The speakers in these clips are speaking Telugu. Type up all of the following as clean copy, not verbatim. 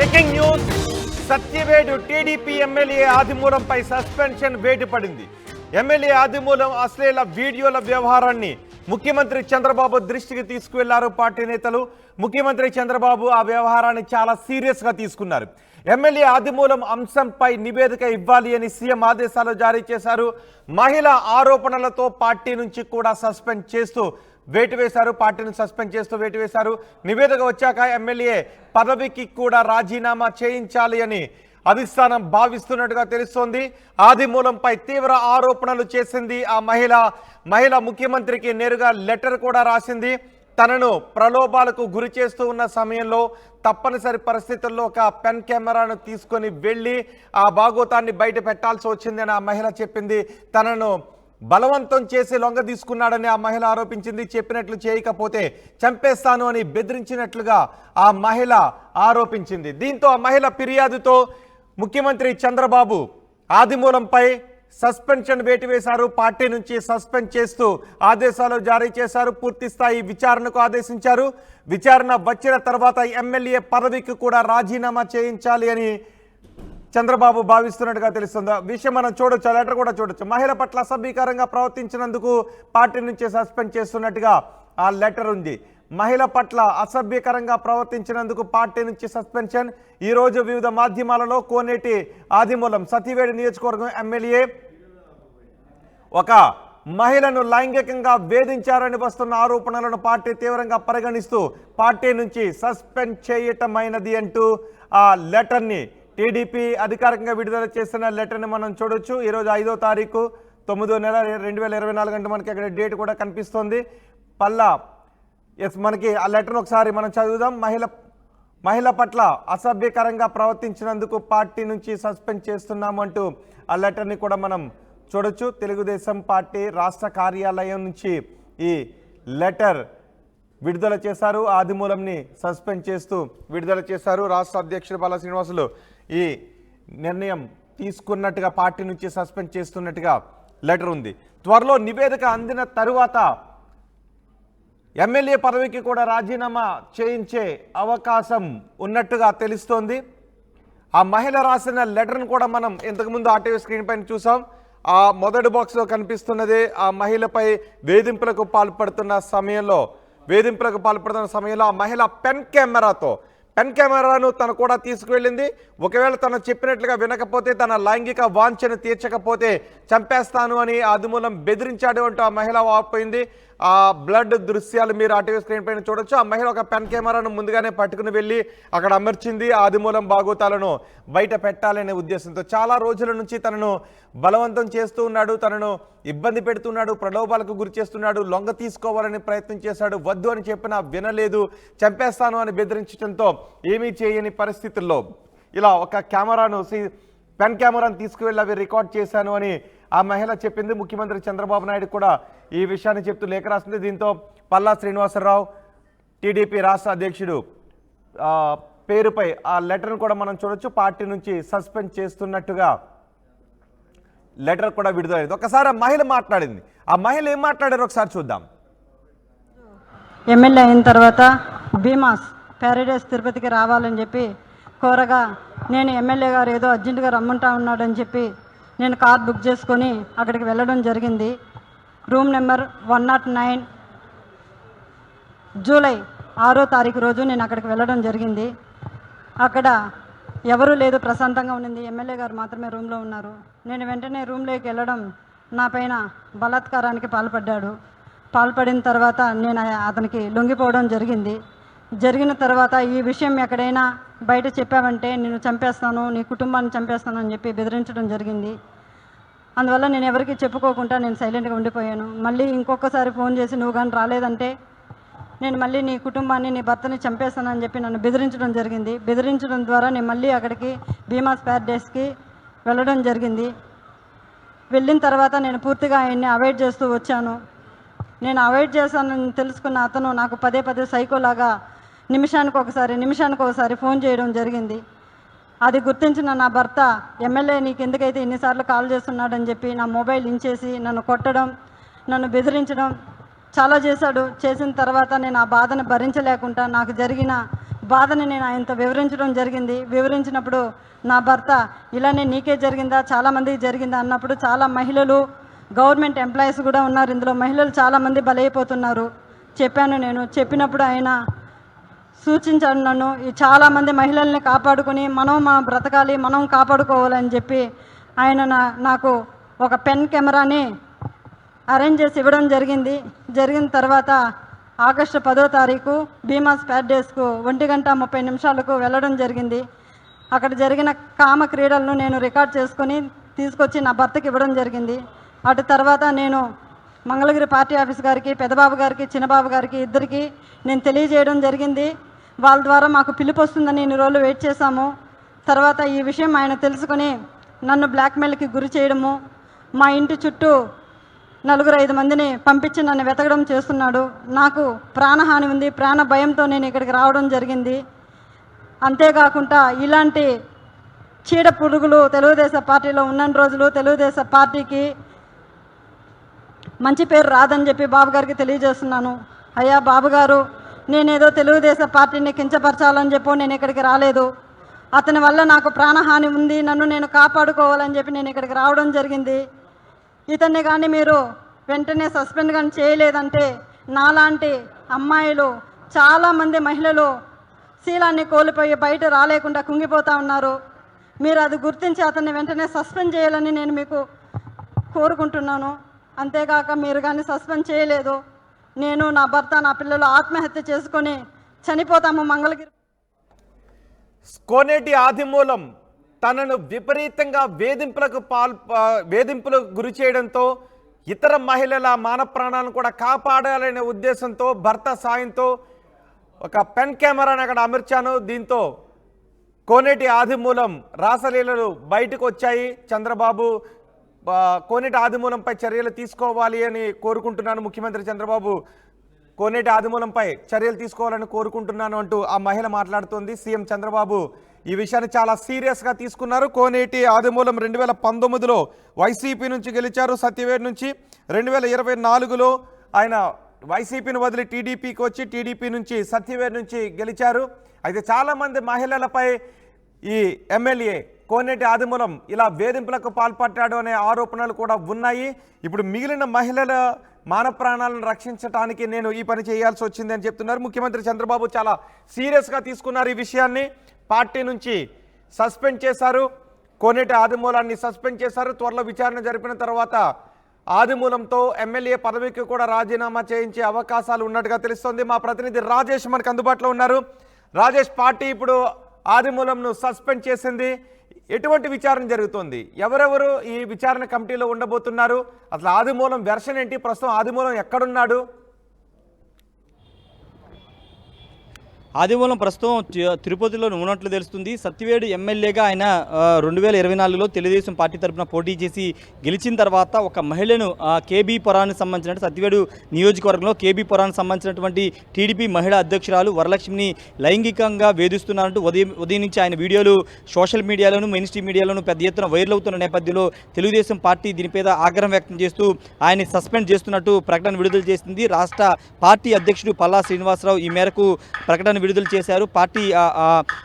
Breaking news. Satyavedu TDP MLA ఆదిమూలంపై సస్పెన్షన్ వేటు పడింది. ఎమ్మెల్యే ఆదిమూలం అశ్లీల వీడియోల వ్యవహారాన్ని ముఖ్యమంత్రి చంద్రబాబు దృష్టికి తీసుకువెళ్లారు పార్టీ నేతలు. ముఖ్యమంత్రి చంద్రబాబు ఆ వ్యవహారాన్ని చాలా సీరియస్ గా తీసుకున్నారు. ఎమ్మెల్యే ఆదిమూలం అంశంపై నివేదిక ఇవ్వాలి అని సీఎం ఆదేశాలు జారీ చేశారు. మహిళా ఆరోపణలతో పార్టీ నుంచి కూడా సస్పెండ్ చేస్తూ వేటు వేశారు. పార్టీని సస్పెండ్ చేస్తూ వేటు వేశారు. నివేదిక వచ్చాక ఎమ్మెల్యే పదవికి కూడా రాజీనామా చేయించాలి అని అధిష్టానం భావిస్తున్నట్టుగా తెలుస్తోంది. ఆదిమూలంపై తీవ్ర ఆరోపణలు చేసింది ఆ మహిళ ముఖ్యమంత్రికి నేరుగా లెటర్ కూడా రాసింది. తనను ప్రలోభాలకు గురి చేస్తూ ఉన్న సమయంలో తప్పనిసరి పరిస్థితుల్లో ఒక పెన్ కెమెరాను తీసుకొని వెళ్ళి ఆ భాగోతాన్ని బయట పెట్టాల్సి వచ్చిందని ఆ మహిళ చెప్పింది. తనను బలవంతం చేసి లొంగ తీసుకున్నాడని ఆ మహిళ ఆరోపించింది. చెప్పినట్లు చేయకపోతే చంపేస్తాను అని బెదిరించినట్లుగా ఆ మహిళ ఆరోపించింది. దీంతో ఆ మహిళ ఫిర్యాదుతో ముఖ్యమంత్రి చంద్రబాబు ఆదిమూలంపై సస్పెన్షన్ వేటు వేశారు. పార్టీ నుంచి సస్పెండ్ చేస్తూ ఆదేశాలు జారీ చేశారు. పూర్తి స్థాయి విచారణకు ఆదేశించారు. విచారణ వచ్చిన తర్వాత ఎమ్మెల్యే పదవికి కూడా రాజీనామా చేయించాలి అని చంద్రబాబు భావిస్తున్నట్టుగా తెలుస్తుంది. విషయం మనం చూడొచ్చు, లెటర్ కూడా చూడొచ్చు. మహిళ పట్ల అసభ్యకరంగా ప్రవర్తించినందుకు పార్టీ నుంచి సస్పెండ్ చేస్తున్నట్టుగా ఆ లెటర్ ఉంది. మహిళ పట్ల అసభ్యకరంగా ప్రవర్తించినందుకు పార్టీ నుంచి సస్పెన్షన్. ఈరోజు వివిధ మాధ్యమాలలో కోనేటి ఆదిమూలం సతీవేడు నియోజకవర్గం ఎమ్మెల్యే ఒక మహిళను లైంగికంగా వేధించారని వస్తున్న ఆరోపణలను పార్టీ తీవ్రంగా పరిగణిస్తూ పార్టీ నుంచి సస్పెండ్ చేయటమైనది అంటూ ఆ లెటర్ని టీడీపీ అధికారికంగా విడుదల చేసిన లెటర్ని మనం చూడొచ్చు. ఈరోజు 5వ తారీఖు 9వ నెల 2024 అంటే మనకి అక్కడ డేట్ కూడా కనిపిస్తోంది. పల్లా మనకి ఆ లెటర్ను ఒకసారి మనం చదువుదాం. మహిళ పట్ల అసభ్యకరంగా ప్రవర్తించినందుకు పార్టీ నుంచి సస్పెండ్ చేస్తున్నాము అంటూ ఆ లెటర్ని కూడా మనం చూడొచ్చు. తెలుగుదేశం పార్టీ రాష్ట్ర కార్యాలయం నుంచి ఈ లెటర్ విడుదల చేశారు. ఆదిమూలంని సస్పెండ్ చేస్తూ విడుదల చేశారు. రాష్ట్ర అధ్యక్షుడు పల్లా శ్రీనివాసులు ఈ నిర్ణయం తీసుకున్నట్టుగా పార్టీ నుంచి సస్పెండ్ చేస్తున్నట్టుగా లెటర్ ఉంది. త్వరలో నివేదిక అందిన తరువాత ఎమ్మెల్యే పదవికి కూడా రాజీనామా చేయించే అవకాశం ఉన్నట్టుగా తెలుస్తోంది. ఆ మహిళ రాసిన లెటర్ను కూడా మనం ఇంతకుముందు ఆర్టీవీ స్క్రీన్ పైన చూసాం. ఆ మొదటి బాక్స్లో కనిపిస్తున్నది ఆ మహిళపై వేధింపులకు పాల్పడుతున్న సమయంలో ఆ మహిళ పెన్ కెమెరాను తను కూడా తీసుకువెళ్ళింది. ఒకవేళ తను చెప్పినట్లుగా వినకపోతే, తన లైంగిక వాంఛను తీర్చకపోతే చంపేస్తాను అని ఆదిమూలం బెదిరించాడు అంటూ ఆ మహిళ వాపోయింది. ఆ బ్లడ్ దృశ్యాలు మీరు ఆర్టీవీ స్క్రీన్ పైన చూడొచ్చు. ఆ మహిళ ఒక పెన్ కెమెరాను ముందుగానే పట్టుకుని వెళ్ళి అక్కడ అమర్చింది. ఆదిమూలం భాగోతాలను బయట పెట్టాలనే ఉద్దేశంతో చాలా రోజుల నుంచి తనను బలవంతం చేస్తూ ఉన్నాడు, తనను ఇబ్బంది పెడుతున్నాడు, ప్రలోభాలకు గురి చేస్తున్నాడు, లొంగ తీసుకోవాలని ప్రయత్నం చేశాడు. వద్దు అని చెప్పినా వినలేదు, చంపేస్తాను అని బెదిరించడంతో ఏమీ చేయని పరిస్థితుల్లో ఇలా ఒక పెన్ కెమెరాను తీసుకువెళ్ళి అవి రికార్డ్ చేశాను అని ఆ మహిళ చెప్పింది. ముఖ్యమంత్రి చంద్రబాబు నాయుడు కూడా ఈ విషయాన్ని చెప్తూ లేఖ రాసింది. దీంతో పల్లా శ్రీనివాసరావు టీడీపీ రాష్ట్ర అధ్యక్షుడు పేరుపై ఆ లెటర్ను కూడా మనం చూడొచ్చు. పార్టీ నుంచి సస్పెండ్ చేస్తున్నట్టుగా లెటర్ కూడా విడుదలైంది. ఒకసారి ఆ మహిళ మాట్లాడింది. ఆ మహిళ ఏం మాట్లాడారో ఒకసారి చూద్దాం. ఎమ్మెల్యే అయిన తర్వాత భీమాస్ ప్యారడైస్ తిరుపతికి రావాలని చెప్పి కోరగా, నేను ఎమ్మెల్యే గారు ఏదో అర్జెంటుగా రమ్మంటా ఉన్నాడని చెప్పి నేను కార్ బుక్ చేసుకొని అక్కడికి వెళ్ళడం జరిగింది. రూమ్ నెంబర్ 109 జూలై 6వ తారీఖు రోజు నేను అక్కడికి వెళ్ళడం జరిగింది. అక్కడ ఎవరూ లేదు, ప్రశాంతంగా ఉన్నింది. ఎమ్మెల్యే గారు మాత్రమే రూమ్లో ఉన్నారు. నేను వెంటనే రూమ్లోకి వెళ్ళడం నా పైన బలాత్కారానికి పాల్పడిన తర్వాత నేను అతనికి లొంగిపోవడం జరిగిన తర్వాత ఈ విషయం ఎక్కడైనా బయట చెప్పావంటే నేను చంపేస్తాను, నీ కుటుంబాన్ని చంపేస్తాను అని చెప్పి బెదిరించడం జరిగింది. అందువల్ల నేను ఎవరికి చెప్పుకోకుండా నేను సైలెంట్గా ఉండిపోయాను. మళ్ళీ ఇంకొకసారి ఫోన్ చేసి నువ్వు కానీ రాలేదంటే నేను మళ్ళీ నీ కుటుంబాన్ని, నీ భర్తని చంపేస్తానని చెప్పి నన్ను బెదిరించడం జరిగింది. బెదిరించడం ద్వారా నేను మళ్ళీ అక్కడికి భీమాస్ ప్యారడైస్కి వెళ్ళడం జరిగింది. వెళ్ళిన తర్వాత నేను పూర్తిగా ఆయన్ని అవాయిడ్ చేస్తూ వచ్చాను. నేను అవాయిడ్ చేశానని తెలుసుకున్న అతను నాకు పదే సైకోలాగా నిమిషానికి ఒకసారి ఫోన్ చేయడం జరిగింది. అది గుర్తించిన నా భర్త, ఎమ్మెల్యే నీకు ఎందుకైతే ఇన్నిసార్లు కాల్ చేస్తున్నాడని చెప్పి నా మొబైల్ ఇంచేసి నన్ను కొట్టడం, నన్ను బెదిరించడం చాలా చేశాడు. చేసిన తర్వాత నేను ఆ బాధను భరించలేకుండా నాకు జరిగిన బాధని నేను ఆయనతో వివరించడం జరిగింది. వివరించినప్పుడు నా భర్త ఇలానే నీకే జరిగిందా, చాలామందికి జరిగిందా అన్నప్పుడు చాలా మహిళలు, గవర్నమెంట్ ఎంప్లాయీస్ కూడా ఉన్నారు ఇందులో, మహిళలు చాలామంది బలైపోతున్నారు చెప్పాను. నేను చెప్పినప్పుడు ఆయన సూచించాడు నన్ను, ఈ చాలామంది మహిళల్ని కాపాడుకొని మనం బ్రతకాలి, మనం కాపాడుకోవాలని చెప్పి ఆయన నాకు ఒక పెన్ కెమెరాని అరేంజ్ చేసి ఇవ్వడం జరిగిన తర్వాత ఆగస్టు 10వ తారీఖు భీమా స్పాట్ డేస్కు 1:30 వెళ్ళడం జరిగింది. అక్కడ జరిగిన కామ క్రీడలను నేను రికార్డ్ చేసుకొని తీసుకొచ్చి నా భర్తకి ఇవ్వడం జరిగింది. అటు తర్వాత నేను మంగళగిరి పార్టీ ఆఫీస్ గారికి, పెద్దబాబు గారికి, చిన్నబాబు గారికి ఇద్దరికి నేను తెలియజేయడం జరిగింది. వాళ్ళ ద్వారా మాకు పిలుపు వస్తుందని ఇన్ని రోజులు వెయిట్ చేశాము. తర్వాత ఈ విషయం ఆయన తెలుసుకొని నన్ను బ్లాక్మెయిల్కి గురి చేయడము, మా ఇంటి చుట్టూ 4-5 మందిని పంపించి నన్ను వెతకడం చేస్తున్నాడు. నాకు ప్రాణహాని ఉంది, ప్రాణ భయంతో నేను ఇక్కడికి రావడం జరిగింది. అంతేకాకుండా ఇలాంటి చీడ పురుగులు తెలుగుదేశం పార్టీలో ఉన్న రోజులు తెలుగుదేశం పార్టీకి మంచి పేరు రాదని చెప్పి బాబు గారికి తెలియజేస్తున్నాను. అయ్యా బాబు గారు, నేనేదో తెలుగుదేశం పార్టీని కించపరచాలని చెప్పో నేను ఇక్కడికి రాలేదు. అతని వల్ల నాకు ప్రాణహాని ఉంది, నన్ను నేను కాపాడుకోవాలని చెప్పి నేను ఇక్కడికి రావడం జరిగింది. ఇతన్ని కానీ మీరు వెంటనే సస్పెండ్ కానీ చేయలేదంటే నాలాంటి అమ్మాయిలు చాలామంది మహిళలు శీలాన్ని కోల్పోయి బయట రాలేకుండా కుంగిపోతూ ఉన్నారు. మీరు అది గుర్తించి అతన్ని వెంటనే సస్పెండ్ చేయాలని నేను మీకు కోరుకుంటున్నాను. అంతేకాక మీరు కానీ సస్పెండ్ చేయలేదు, నేను, నా భర్త, నా పిల్లలు ఆత్మహత్య చేసుకొని చనిపోతాము. మంగళగిరి కోనేటి ఆదిమూలం తనను విపరీతంగా వేధింపులకు గురి చేయడంతో ఇతర మహిళల మాన ప్రాణాలను కూడా కాపాడాలనే ఉద్దేశంతో భర్త సాయంతో ఒక పెన్ కెమెరాని అక్కడ అమర్చాను. దీంతో కోనేటి ఆదిమూలం రాసలీలలు బయటకు వచ్చాయి. చంద్రబాబు కోనేటి ఆదిమూలంపై చర్యలు తీసుకోవాలి అని కోరుకుంటున్నాను, ముఖ్యమంత్రి చంద్రబాబు కోనేటి ఆదిమూలంపై చర్యలు తీసుకోవాలని కోరుకుంటున్నాను అంటూ ఆ మహిళ మాట్లాడుతోంది. సీఎం చంద్రబాబు ఈ విషయాన్ని చాలా సీరియస్గా తీసుకున్నారు. కోనేటి ఆదిమూలం 2019లో వైసీపీ నుంచి గెలిచారు, సత్యవేడ్ నుంచి. 2024లో ఆయన వైసీపీని వదిలి టీడీపీకి వచ్చి టీడీపీ నుంచి సత్యవేడ్ నుంచి గెలిచారు. అయితే చాలామంది మహిళలపై ఈ ఎమ్మెల్యే కోనేటి ఆదిమూలం ఇలా వేధింపులకు పాల్పడ్డాడు అనే ఆరోపణలు కూడా ఉన్నాయి. ఇప్పుడు మిగిలిన మహిళల మాన ప్రాణాలను రక్షించడానికి నేను ఈ పని చేయాల్సి వచ్చింది అని చెప్తున్నారు. ముఖ్యమంత్రి చంద్రబాబు చాలా సీరియస్గా తీసుకున్నారు ఈ విషయాన్ని. పార్టీ నుంచి సస్పెండ్ చేశారు, కోనేటి ఆదిమూలాన్ని సస్పెండ్ చేశారు. త్వరలో విచారణ జరిపిన తర్వాత ఆదిమూలంతో ఎమ్మెల్యే పదవికి కూడా రాజీనామా చేయించే అవకాశాలు ఉన్నట్టుగా తెలుస్తోంది. మా ప్రతినిధి రాజేష్ మనకు అందుబాటులో ఉన్నారు. రాజేష్, పార్టీ ఇప్పుడు ఆదిమూలంను సస్పెండ్ చేసింది, ఎటువంటి విచారణ జరుగుతోంది? ఎవరెవరు ఈ విచారణ కమిటీలో ఉండబోతున్నారు? అసలు ఆదిమూలం వెర్షన్ ఏంటి? ప్రస్తుతం ఆదిమూలం ఎక్కడున్నాడు? ఆదిమూలం ప్రస్తుతం తిరుపతిలో ఉన్నట్లు తెలుస్తుంది. సత్యవేడు ఎమ్మెల్యేగా ఆయన 2024లో తెలుగుదేశం పార్టీ తరఫున పోటీ చేసి గెలిచిన తర్వాత ఒక మహిళను కేబీ పురానికి సంబంధించిన సత్యవేడు నియోజకవర్గంలో కేబీ పురానికి సంబంధించినటువంటి టీడీపీ మహిళా అధ్యక్షురాలు వరలక్ష్మిని లైంగికంగా వేధిస్తున్నారంటూ ఉదయం నుంచి ఆయన వీడియోలు సోషల్ మీడియాలోను, మెయిన్ స్ట్రీమ్ మీడియాలోను పెద్ద ఎత్తున వైరల్ అవుతున్న నేపథ్యంలో తెలుగుదేశం పార్టీ దీనిపై ఆగ్రహం వ్యక్తం చేస్తూ ఆయన్ని సస్పెండ్ చేస్తున్నట్టు ప్రకటన విడుదల చేసింది. రాష్ట్ర పార్టీ అధ్యక్షుడు పల్లా శ్రీనివాసరావు ఈ మేరకు ప్రకటన విడుదల చేశారు. పార్టీ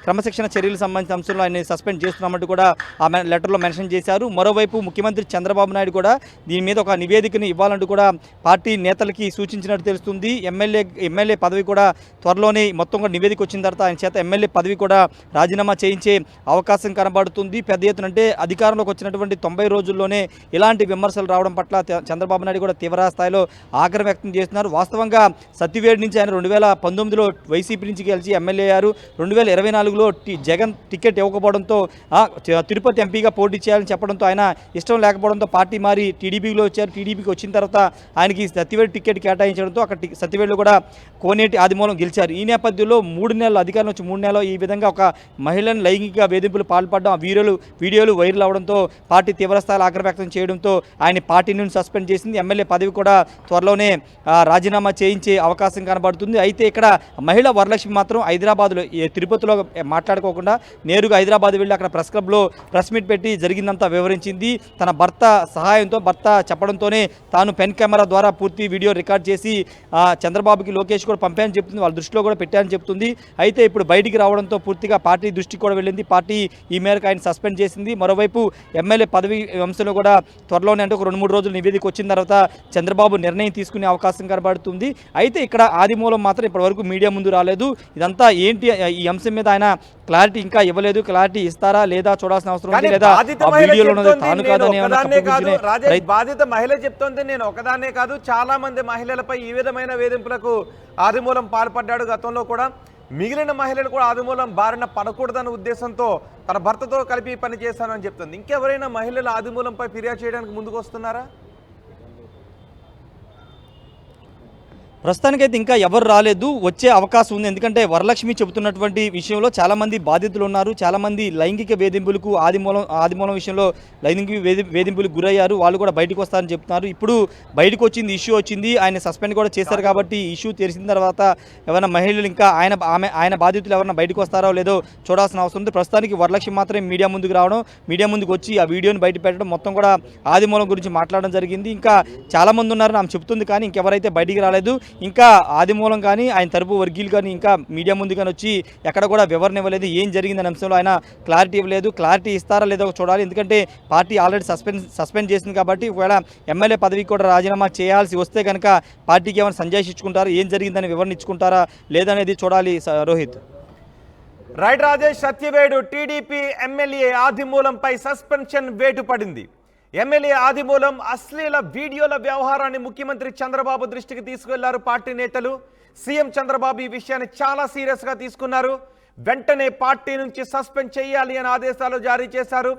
క్రమశిక్షణ చర్యలకు సంబంధించిన అంశంలో ఆయన సస్పెండ్ చేస్తున్నామంటూ కూడా ఆ లెటర్లో మెన్షన్ చేశారు. మరోవైపు ముఖ్యమంత్రి చంద్రబాబు నాయుడు కూడా దీని మీద ఒక నివేదికను ఇవ్వాలంటూ కూడా పార్టీ నేతలకి సూచించినట్టు తెలుస్తుంది. ఎమ్మెల్యే పదవి కూడా త్వరలోనే మొత్తం కూడా నివేదిక వచ్చిన తర్వాత ఆయన చేత ఎమ్మెల్యే పదవి కూడా రాజీనామా చేయించే అవకాశం కనబడుతుంది. పెద్ద ఎత్తున అంటే అధికారంలోకి వచ్చినటువంటి 90 రోజుల్లోనే ఇలాంటి విమర్శలు రావడం పట్ల చంద్రబాబు నాయుడు కూడా తీవ్ర స్థాయిలో ఆగ్రహం వ్యక్తం చేస్తున్నారు. వాస్తవంగా సత్యవేడు నుంచి ఆయన 2019లో వైసీపీ నుంచి గెలిచి ఎమ్మెల్యే అయ్యారు. 2024లో జగన్ టికెట్ ఇవ్వకపోవడంతో తిరుపతి ఎంపీగా పోటీ చేయాలని చెప్పడంతో ఆయన ఇష్టం లేకపోవడంతో పార్టీ మారి టీడీపీలో వచ్చారు. టీడీపీకి వచ్చిన తర్వాత ఆయనకి సత్యవేడు టికెట్ కేటాయించడంతో అక్కడ సత్యవేడులో కూడా కోనేటి ఆదిమూలం గెలిచారు. ఈ నేపథ్యంలో 3 నెలలు అధికారం వచ్చి 3 నెలలు ఈ విధంగా ఒక మహిళను లైంగిక వేధింపులు పాల్పడడం వీడియోలు వైరల్ అవడంతో పార్టీ తీవ్రస్థాయిలో ఆగ్రహం వ్యక్తం చేయడంతో ఆయన పార్టీ నుండి సస్పెండ్ చేసింది. ఎమ్మెల్యే పదవి కూడా త్వరలోనే రాజీనామా చేయించే అవకాశం కనబడుతుంది. అయితే ఇక్కడ మహిళ వరలక్ష్మి మాత్రం హైదరాబాద్లో తిరుపతిలో మాట్లాడుకోకుండా నేరుగా హైదరాబాద్ వెళ్ళి అక్కడ ప్రెస్ క్లబ్లో ప్రెస్ మీట్ పెట్టి జరిగిందంతా వివరించింది. తన భర్త సహాయంతో, భర్త చెప్పడంతోనే తాను పెన్ కెమెరా ద్వారా పూర్తి వీడియో రికార్డ్ చేసి చంద్రబాబుకి, లోకేష్ కూడా పంపాయని చెప్తుంది, వాళ్ళ దృష్టిలో కూడా పెట్టారని చెప్తుంది. అయితే ఇప్పుడు బయటికి రావడంతో పూర్తిగా పార్టీ దృష్టికి కూడా వెళ్ళింది. పార్టీ ఈ మేరకు ఆయన సస్పెండ్ చేసింది. మరోవైపు ఎమ్మెల్యే పదవి అంశంలో కూడా త్వరలోనే అంటే ఒక 2-3 రోజులు నివేదిక వచ్చిన తర్వాత చంద్రబాబు నిర్ణయం తీసుకునే అవకాశం కనబడుతుంది. అయితే ఇక్కడ ఆదిమూలం మాత్రం ఇప్పటివరకు మీడియా ముందు రాలేదు. ఇదంతా ఏంటి, ఈ అంశం మీద ఆయన క్లారిటీ ఇంకా ఇవ్వలేదు. క్లారిటీ ఇస్తారా లేదా చూడాల్సిన అవసరం ఉంది, లేదా వీడియోలో తాను కాదని బాధిత మహిళ చెప్తోంది. నేను ఒకదాన్నే కాదు, చాలా మంది మహిళలపై ఈ విధమైన వేధింపులకు ఆదిమూలం పాల్పడ్డాడు. గతంలో కూడా మిగిలిన మహిళలు కూడా ఆదిమూలం బారిన పడకూడదన్న ఉద్దేశంతో తన భర్తతో కలిపి పని చేశాను అని చెప్తుంది. ఇంకెవరైనా మహిళలు ఆదిమూలంపై ఫిర్యాదు చేయడానికి ముందుకు వస్తున్నారా? ప్రస్తుతానికైతే ఇంకా ఎవరు రాలేదు, వచ్చే అవకాశం ఉంది. ఎందుకంటే వరలక్ష్మి చెబుతున్నటువంటి విషయంలో చాలామంది బాధితులు ఉన్నారు. చాలామంది లైంగిక వేధింపులకు ఆదిమూలం విషయంలో లైంగిక వేధింపులకు గురయ్యారు. వాళ్ళు కూడా బయటకు వస్తారని చెప్తున్నారు. ఇప్పుడు బయటకు వచ్చింది, ఇష్యూ వచ్చింది, ఆయన సస్పెండ్ కూడా చేశారు. కాబట్టి ఇష్యూ తెలిసిన తర్వాత ఎవరైనా మహిళలు ఇంకా ఆయన బాధితులు ఎవరైనా బయటకు వస్తారో లేదో చూడాల్సిన అవసరం ఉంది. ప్రస్తుతానికి వరలక్ష్మి మాత్రమే మీడియా ముందుకు రావడం, మీడియా ముందుకు వచ్చి ఆ వీడియోని బయట పెట్టడం, మొత్తం కూడా ఆదిమూలం గురించి మాట్లాడడం జరిగింది. ఇంకా చాలామంది ఉన్నారని ఆమె చెప్తుంది, కానీ ఇంకెవరైతే బయటికి రాలేదు. ఇంకా ఆదిమూలం కానీ ఆయన తరపు వర్గీయులు కానీ ఇంకా మీడియా ముందు కానీ వచ్చి ఎక్కడ కూడా వివరణ ఇవ్వలేదు. ఏం జరిగిందనే అంశంలో ఆయన క్లారిటీ ఇవ్వలేదు. క్లారిటీ ఇస్తారా లేదో చూడాలి. ఎందుకంటే పార్టీ ఆల్రెడీ సస్పెండ్ చేసింది కాబట్టి ఒకవేళ ఎమ్మెల్యే పదవికి కూడా రాజీనామా చేయాల్సి వస్తే కనుక పార్టీకి ఏమైనా సంజాయించుకుంటారా, ఏం జరిగిందని వివరణ ఇచ్చుకుంటారా లేదనేది చూడాలి. Rohit. Right Rajesh, Satyavedu TDP MLA ఆదిమూలంపై సస్పెన్షన్ వేటు పడింది. ఎమ్మెల్యే ఆదిమూలం అశ్లీల వీడియోల వ్యవహారాన్ని ముఖ్యమంత్రి చంద్రబాబు దృష్టికి తీసుకెళ్లారు పార్టీ నేతలు. సీఎం చంద్రబాబు ఈ విషయాన్ని చాలా సీరియస్గా తీసుకున్నారు. వెంటనే పార్టీ నుంచి సస్పెండ్ చేయాలి అని ఆదేశాలు జారీ చేశారు.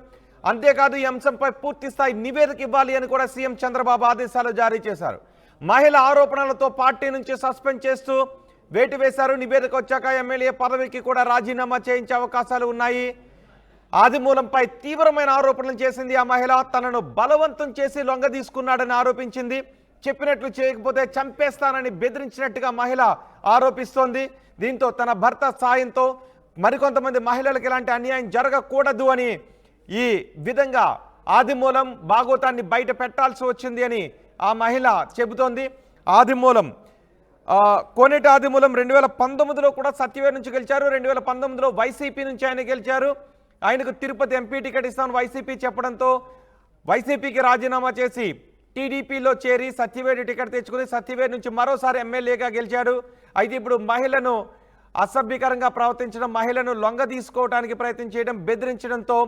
అంతేకాదు ఈ అంశంపై పూర్తి స్థాయి నివేదిక ఇవ్వాలి అని కూడా సీఎం చంద్రబాబు ఆదేశాలు జారీ చేశారు. మహిళ ఆరోపణలతో పార్టీ నుంచి సస్పెండ్ చేస్తూ వేటు వేశారు. నివేదిక వచ్చాక ఎమ్మెల్యే పదవికి కూడా రాజీనామా చేయించే అవకాశాలు ఉన్నాయి. ఆదిమూలంపై తీవ్రమైన ఆరోపణలు చేసింది ఆ మహిళ. తనను బలవంతం చేసి లొంగ తీసుకున్నాడని ఆరోపించింది. చెప్పినట్లు చేయకపోతే చంపేస్తానని బెదిరించినట్టుగా మహిళ ఆరోపిస్తోంది. దీంతో తన భర్త సాయంతో మరికొంతమంది మహిళలకు ఇలాంటి అన్యాయం జరగకూడదు అని ఈ విధంగా ఆదిమూలం భాగోతాన్ని బయట పెట్టాల్సి వచ్చింది అని ఆ మహిళ చెబుతోంది. ఆదిమూలం కోనేటి ఆదిమూలం 2019లో కూడా సత్యవేడు నుంచి గెలిచారు. 2019లో వైసీపీ నుంచి ఆయన గెలిచారు. ఆయనకు తిరుపతి ఎంపీ టికెట్ ఇస్తాను వైసీపీ చెప్పడంతో వైసీపీకి రాజీనామా చేసి టీడీపీలో చేరి సత్యవేడు టికెట్ తెచ్చుకుని సత్యవేడు నుంచి మరోసారి ఎమ్మెల్యేగా గెలిచాడు. అయితే ఇప్పుడు మహిళను అసభ్యకరంగా ప్రవర్తించడం, మహిళను లొంగ తీసుకోవడానికి ప్రయత్నం చేయడం, బెదిరించడంతో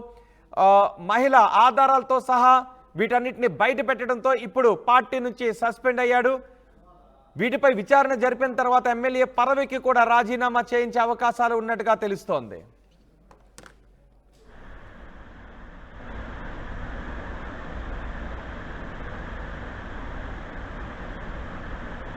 మహిళ ఆధారాలతో సహా వీటన్నిటిని బయట పెట్టడంతో ఇప్పుడు పార్టీ నుంచి సస్పెండ్ అయ్యాడు. వీటిపై విచారణ జరిపిన తర్వాత ఎమ్మెల్యే పదవికి కూడా రాజీనామా చేయించే అవకాశాలు ఉన్నట్టుగా తెలుస్తోంది.